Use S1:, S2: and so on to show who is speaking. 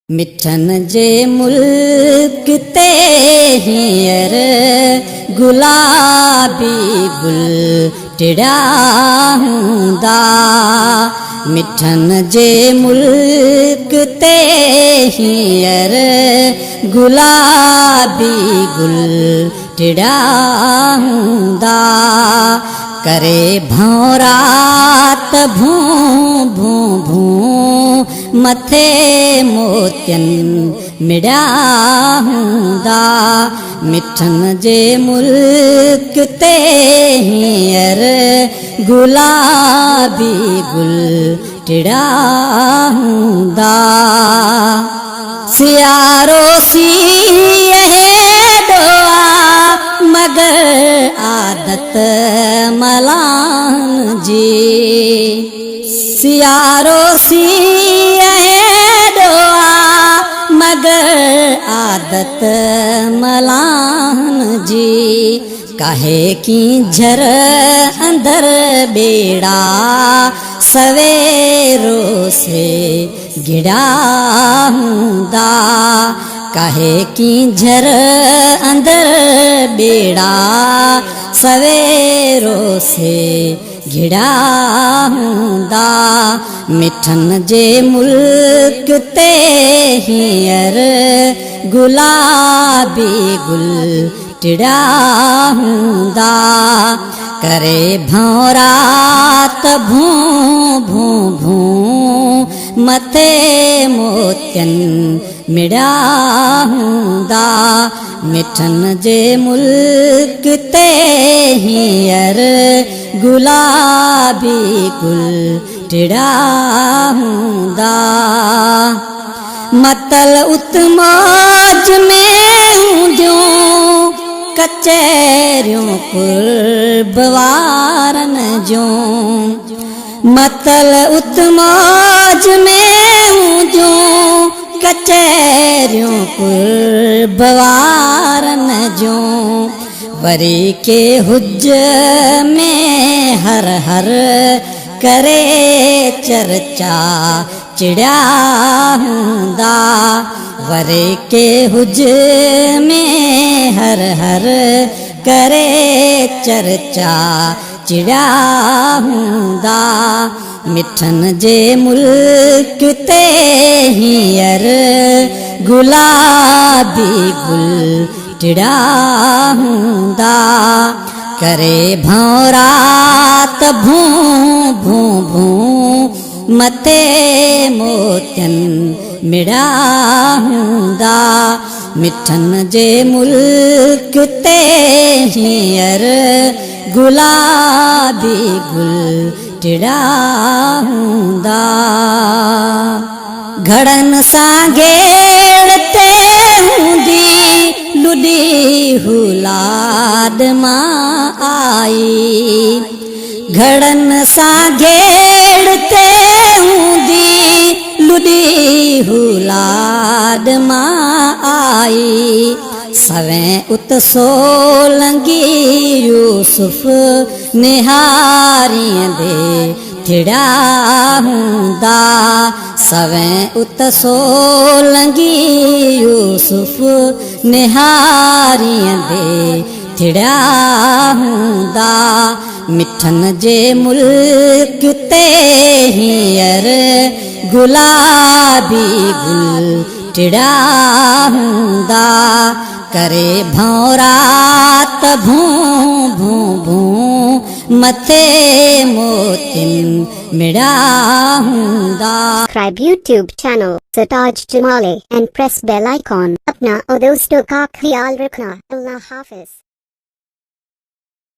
S1: मिठन जे मुल्क ते हींअर गुलाबी गुल टिड़ा हूंदा। मिठन जे मुल्क ते हींअर गुलाबी गुल टिड़ा हूंदा। करे भौरा त भूं भूं भूं मथे मोतियन मिड़ा हूंदा। मिठन जे मुल्क ते हींअर गुलाबी गुल टिड़ा हूंदा। सियारो सीअ हेॾो आ मगर आदत मलान जी। सियारो सीअ हेॾो आ मगर आदत मलान जी। काहे की झर अंदर बेड़ा सवेरो से गिड़ा हूंदा। काहे की झर अंदर बेड़ा सवेरो से गिड़ा हूंदा। मिठन जे मुल्क ते हींअर गुलाबी गुल टिड़ा हूंदा। करे भौरा त भूं भूं भूं मथे मोतियन मिड़ा हूंदा। मिठन जे मुल्क ते हींअर गुलाबी गुल टिड़ा हूंदा। मतल उत मौज में हूंदियूं कचहरियूं कुर्ब वारन जूं। मतल उत मौज में हूंदियूं कचहरियूं कुर्ब वारन जूं। वरी के हुज में हर हर करे चर्चा चिड़ा हूंदा। वरी के हुज में हर हर करे चर्चा चिड़ा हूंदा। मिठन जे मुल्क ते हींअर गुलाबी गुल टिड़ा हूंदा। करे भौरा त भूं भूं भूं मथे मोतियन मिड़ा हूंदा। मिठन जे मुल्क ते हींअर गुलाबी गुल टिड़ा हूंदा। घड़न सां घेड़ ते हूंदी लुॾी हुलाद मां आई। घड़न सां घेड़ ते हूंदी लुॾी हुलाद मां आई। सवें उत सोलंगी यूसुफ निहारींदे थिड़ा हूंदा। सवें उत सोलंगी यूसुफ निहारींदे थिड़ा हूंदा। मिठन जे मुल्क ते हींअर गुलाबी गुल टिड़ा हूंदा। करे भौरा त भूं भूं भूं मथे मोतियन मिड़ा हूंदा।
S2: Subscribe YouTube channel Sitaj Jamali and press bell icon. अपना और दोस्तों का ख्याल रखना। अल्लाह हाफिज।